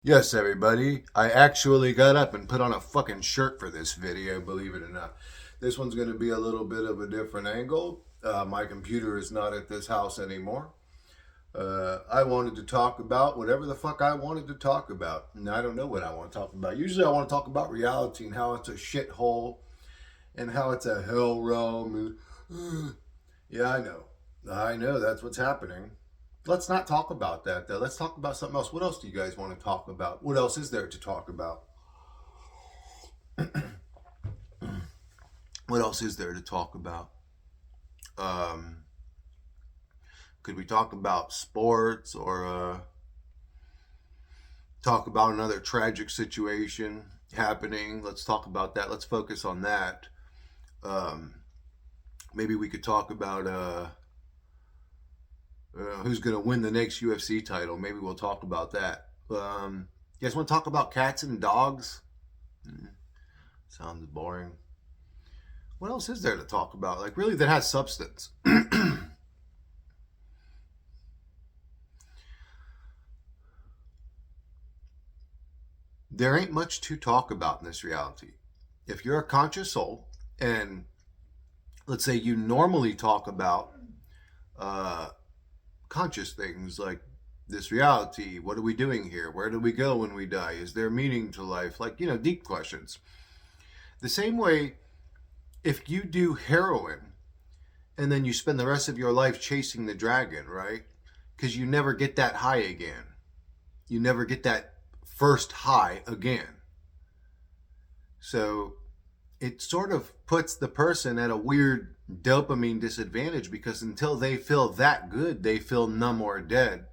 Yes, everybody. I actually got up and put on a fucking shirt for this video, believe it or not. This one's going to be a little bit of a different angle. My computer is not at this house anymore. I wanted to talk about whatever the fuck I wanted to talk about. And I don't know what I want to talk about. Usually I want to talk about reality and how it's a shithole and how it's a hell realm. And, yeah, I know. I know that's what's happening. Let's not talk about that, though. Let's talk about something else. What else do you guys want to talk about? What else is there to talk about? What else is there to talk about? Um, could we talk about sports or talk about another tragic situation happening? Let's talk about that. Let's focus on that. Um, Maybe we could talk about who's going to win the next UFC title. Maybe we'll talk about that. You guys want to talk about cats and dogs? Sounds boring. What else is there to talk about? Like, really, that has substance. There ain't much to talk about in this reality. If you're a conscious soul, and let's say you normally talk about uh, conscious things like this reality, what are we doing here? Where do we go when we die? Is there meaning to life? Like, deep questions. The same way, if you do heroin and then you spend the rest of your life chasing the dragon, right? Because you never get that high again. You never get that first high again. So it sort of puts the person at a weird dopamine disadvantage because until they feel that good, they feel numb or dead.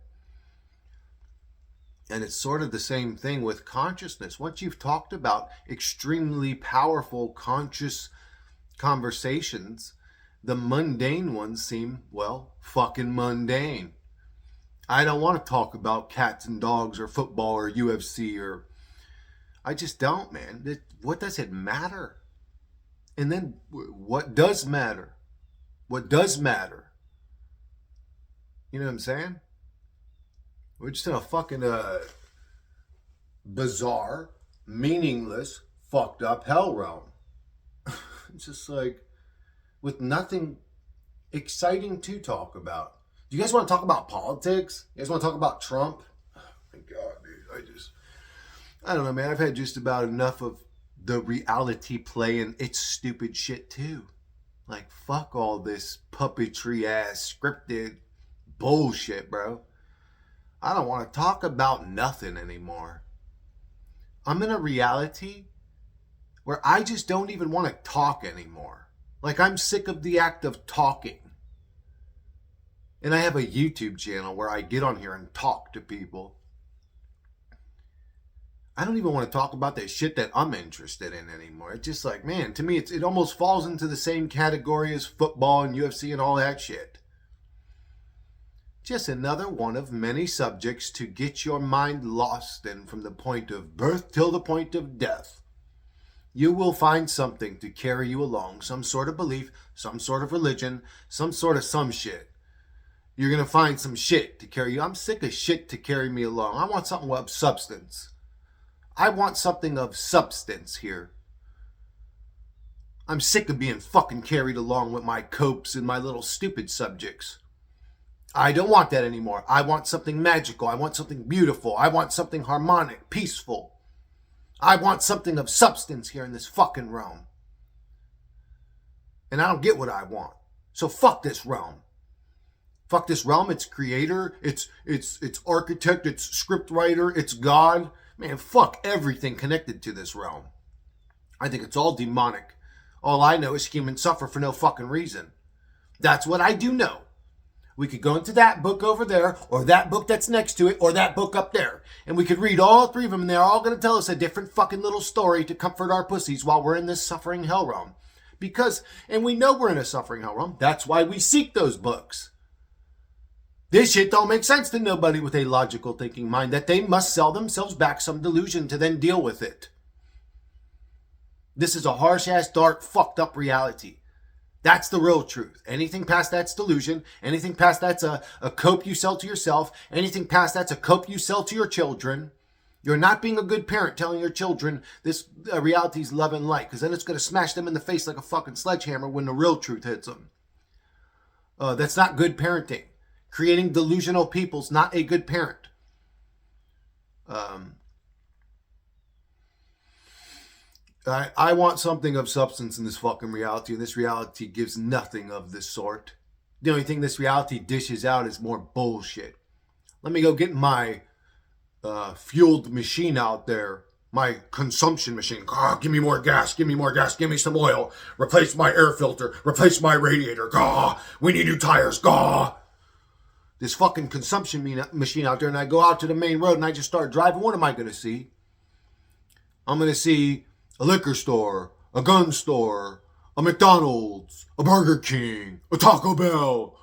And it's sort of the same thing with consciousness. Once you've talked about extremely powerful conscious conversations, the mundane ones seem, well, fucking mundane. I don't want to talk about cats and dogs or football or UFC or. I just don't, man. What does it matter? And then what does matter? What does matter? You know what I'm saying? We're just in a fucking bizarre, meaningless, fucked up hell realm. It's just like with nothing exciting to talk about. Do you guys want to talk about politics? You guys want to talk about Trump? Oh my God, dude. I don't know, man. I've had just about enough of the reality play and it's stupid shit too. Like, fuck all this puppetry ass scripted bullshit, bro. I don't want to talk about nothing anymore. I'm in a reality where I just don't even want to talk anymore. Like, I'm sick of the act of talking. And I have a YouTube channel where I get on here and talk to people. I don't even want to talk about that shit that I'm interested in anymore. It's just like, man, to me, it almost falls into the same category as football and UFC and all that shit. Just another one of many subjects to get your mind lost in from the point of birth till the point of death. You will find something to carry you along, some sort of belief, some sort of religion, some sort of some shit. You're going to find some shit to carry you. I'm sick of shit to carry me along. I want something of substance. I want something of substance here. I'm sick of being fucking carried along with my copes and my little stupid subjects. I don't want that anymore. I want something magical. I want something beautiful. I want something harmonic, peaceful. I want something of substance here in this fucking realm. And I don't get what I want. So fuck this realm. Fuck this realm, its creator, its architect, its script writer, its God. Man, fuck everything connected to this realm. I think it's all demonic. All I know is humans suffer for no fucking reason. That's what I do know. We could go into that book over there, or that book that's next to it, or that book up there. And we could read all three of them, and they're all going to tell us a different fucking little story to comfort our pussies while we're in this suffering hell realm. And we know we're in a suffering hell realm. That's why we seek those books. This shit don't make sense to nobody with a logical thinking mind, that they must sell themselves back some delusion to then deal with it. This is a harsh-ass, dark, fucked up reality. That's the real truth. Anything past that's delusion. Anything past that's a cope you sell to yourself. Anything past that's a cope you sell to your children. You're not being a good parent telling your children this reality is love and light, because then it's going to smash them in the face like a fucking sledgehammer when the real truth hits them. That's not good parenting. Creating delusional people's not a good parent. I want something of substance in this fucking reality, and this reality gives nothing of this sort. The only thing this reality dishes out is more bullshit. Let me go get my fueled machine out there, my consumption machine. Give me more gas, give me more gas, give me some oil. Replace my air filter, replace my radiator. We need new tires. This fucking consumption machine out there, and I go out to the main road and I just start driving. What am I going to see? I'm going to see a liquor store, a gun store, a McDonald's, a Burger King, a Taco Bell,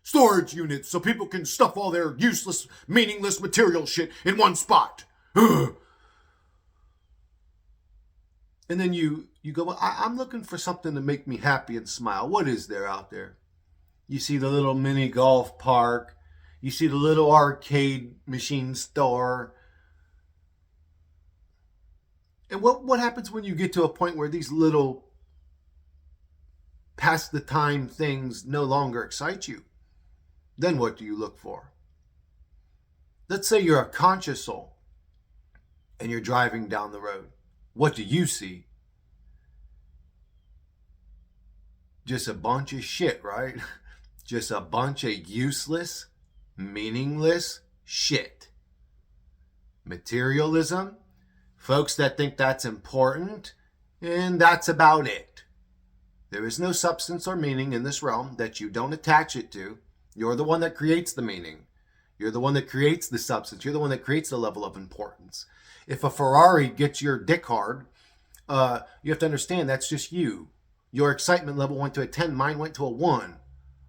storage units so people can stuff all their useless, meaningless material shit in one spot. And then you go, I'm looking for something to make me happy and smile. What is there out there? You see the little mini golf park. You see the little arcade machine store. And what happens when you get to a point where these little pass the time things no longer excite you? Then what do you look for? Let's say you're a conscious soul and you're driving down the road. What do you see? Just a bunch of shit, right? Just a bunch of useless, meaningless shit. Materialism, folks that think that's important, and that's about it. There is no substance or meaning in this realm that you don't attach it to. You're the one that creates the meaning. You're the one that creates the substance. You're the one that creates the level of importance. If a Ferrari gets your dick hard, you have to understand that's just you. Your excitement level went to a 10. Mine went to a 1.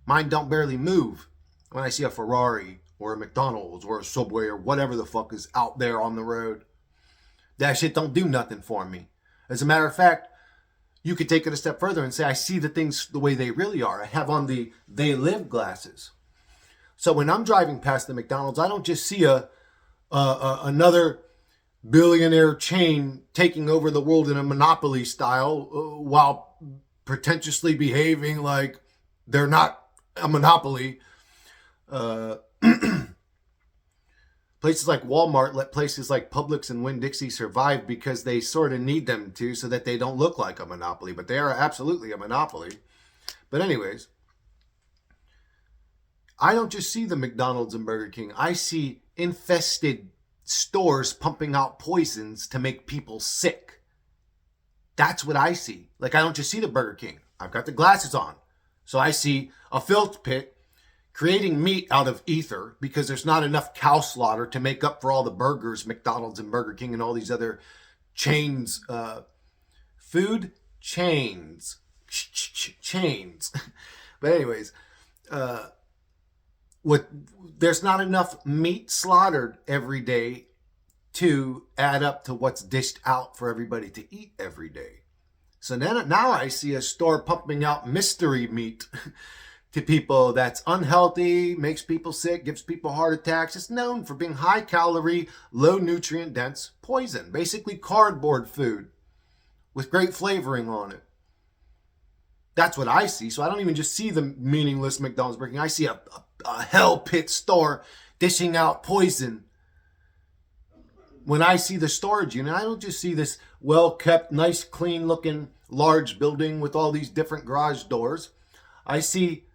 Mine don't barely move when I see a Ferrari or a McDonald's or a Subway or whatever the fuck is out there on the road. That shit don't do nothing for me. As a matter of fact, you could take it a step further and say, I see the things the way they really are. I have on the they live glasses. So when I'm driving past the McDonald's, I don't just see another billionaire chain taking over the world in a monopoly style while pretentiously behaving like they're not a monopoly. Places like Walmart let places like Publix and Winn-Dixie survive because they sort of need them to so that they don't look like a monopoly. But they are absolutely a monopoly. But anyways, I don't just see the McDonald's and Burger King. I see infested stores pumping out poisons to make people sick. That's what I see. Like, I don't just see the Burger King. I've got the glasses on. So I see a filth pit creating meat out of ether because there's not enough cow slaughter to make up for all the burgers, McDonald's and Burger King and all these other chains, food chains, chains. But anyways, there's not enough meat slaughtered every day to add up to what's dished out for everybody to eat every day. So now I see a store pumping out mystery meat to people that's unhealthy, makes people sick, gives people heart attacks. It's known for being high calorie, low nutrient dense poison. Basically cardboard food with great flavoring on it. That's what I see. So I don't even just see the meaningless McDonald's Burger King. I see a hell pit store dishing out poison. When I see the storage unit, I don't just see this well-kept, nice, clean-looking, large building with all these different garage doors. I see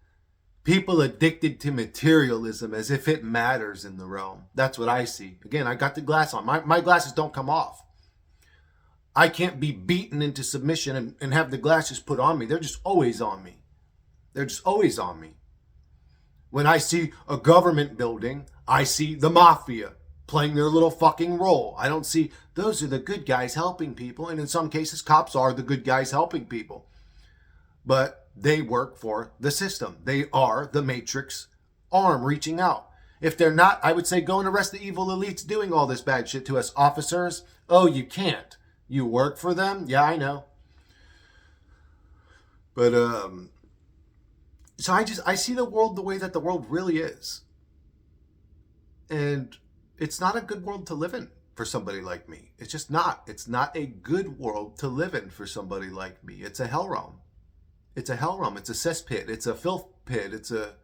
people addicted to materialism as if it matters in the realm. That's what I see. Again, I got the glass on. My glasses don't come off. I can't be beaten into submission and have the glasses put on me. They're just always on me. They're just always on me. When I see a government building, I see the mafia playing their little fucking role. I don't see those are the good guys helping people. And in some cases, cops are the good guys helping people. But they work for the system. They are the matrix arm reaching out. If they're not, I would say go and arrest the evil elites doing all this bad shit to us. Officers, oh, you can't. You work for them? Yeah, I know. But, so I see the world the way that the world really is. And it's not a good world to live in for somebody like me. It's just not. It's not a good world to live in for somebody like me. It's a hell realm. It's a hell realm. It's a cesspit. It's a filth pit. It's a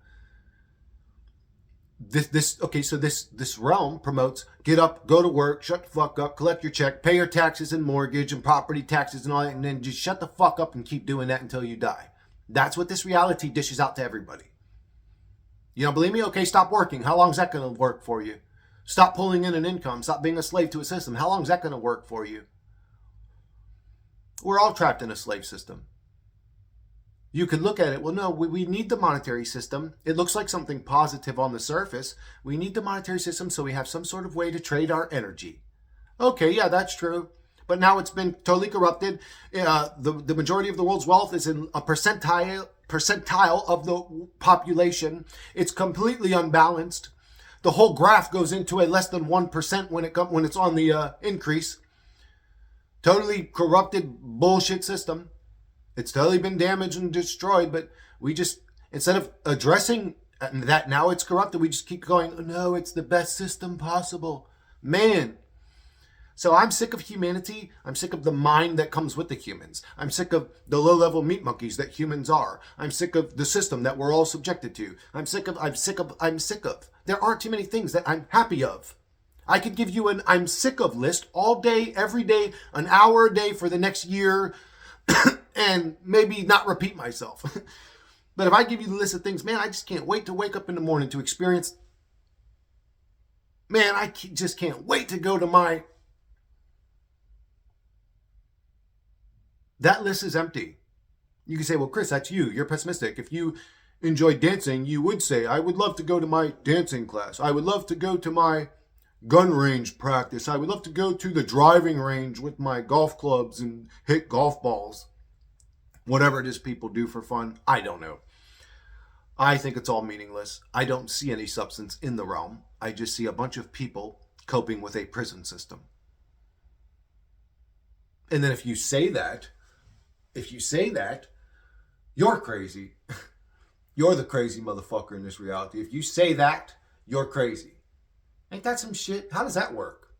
this realm promotes get up, go to work, shut the fuck up, collect your check, pay your taxes and mortgage and property taxes and all that, and then just shut the fuck up and keep doing that until you die. That's what this reality dishes out to everybody. You don't believe me? Okay, stop working. How long is that going to work for you? Stop pulling in an income. Stop being a slave to a system. How long is that going to work for you? We're all trapped in a slave system. You could look at it, well, no, we need the monetary system. It looks like something positive on the surface. We need the monetary system so we have some sort of way to trade our energy. Okay, yeah, that's true. But now it's been totally corrupted. The majority of the world's wealth is in a percentile of the population. It's completely unbalanced. The whole graph goes into a less than 1% when it's on the increase. Totally corrupted bullshit system. It's totally been damaged and destroyed, but we just, instead of addressing that now it's corrupted, we just keep going, oh, no, it's the best system possible. Man. So I'm sick of humanity. I'm sick of the mind that comes with the humans. I'm sick of the low-level meat monkeys that humans are. I'm sick of the system that we're all subjected to. I'm sick of. There aren't too many things that I'm happy of. I could give you an I'm sick of list all day, every day, an hour a day for the next year, and maybe not repeat myself. But if I give you the list of things, man, I just can't wait to wake up in the morning to experience. Man, I just can't wait to go to my. That list is empty. You can say, well, Chris, that's you. You're pessimistic. If you enjoy dancing, you would say, I would love to go to my dancing class. I would love to go to my gun range practice. I would love to go to the driving range with my golf clubs and hit golf balls. Whatever it is people do for fun, I don't know. I think it's all meaningless. I don't see any substance in the realm. I just see a bunch of people coping with a prison system. And then if you say that, you're crazy. You're the crazy motherfucker in this reality. If you say that, you're crazy. Ain't that some shit? How does that work?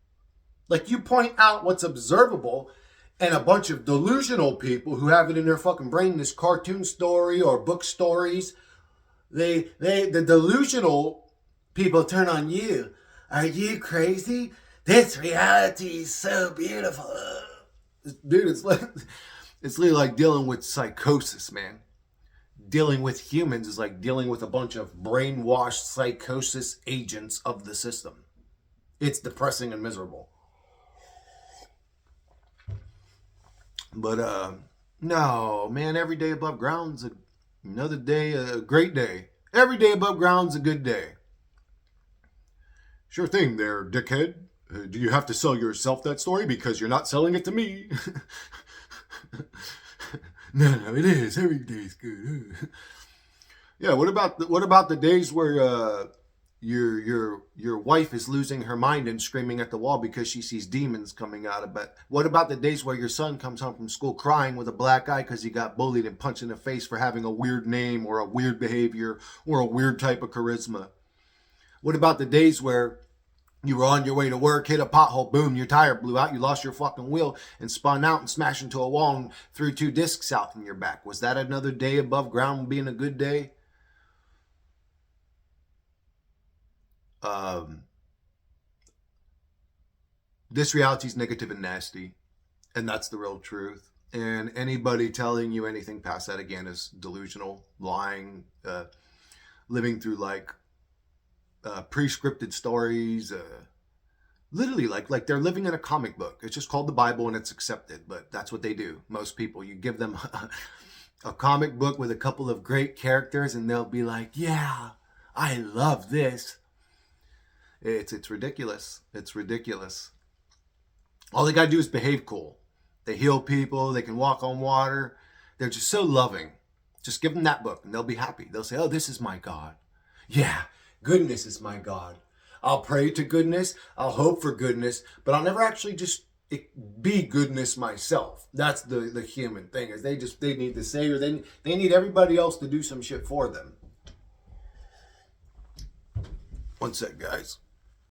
Like, you point out what's observable, and a bunch of delusional people who have it in their fucking brain, this cartoon story or book stories, the delusional people turn on you. Are you crazy? This reality is so beautiful. Dude, it's literally like dealing with psychosis, man. Dealing with humans is like dealing with a bunch of brainwashed psychosis agents of the system. It's depressing and miserable. But no, man, every day above ground's another day, a great day. Every day above ground's a good day. Sure thing there, dickhead. Do you have to sell yourself that story because you're not selling it to me? No, it is. Every day's good. Yeah, what about the days where your wife is losing her mind and screaming at the wall because she sees demons coming out of it? What about the days where your son comes home from school crying with a black eye because he got bullied and punched in the face for having a weird name or a weird behavior or a weird type of charisma? What about the days where you were on your way to work, hit a pothole, boom, your tire blew out, you lost your fucking wheel and spun out and smashed into a wall and threw 2 discs out in your back? Was that another day above ground being a good day? This reality is negative and nasty, and that's the real truth. And anybody telling you anything past that, again, is delusional, lying, living through like pre-scripted stories, literally like they're living in a comic book. It's just called the Bible and it's accepted, but that's what they do. Most people, you give them a comic book with a couple of great characters and they'll be like, yeah, I love this. It's ridiculous. It's ridiculous. All they gotta do is behave cool. They heal people, they can walk on water. They're just so loving. Just give them that book and they'll be happy. They'll say, oh, this is my God. Yeah, goodness is my God. I'll pray to goodness. I'll hope for goodness, but I'll never actually just be goodness myself. That's the human thing, is they need the Savior. They need everybody else to do some shit for them. One sec, guys.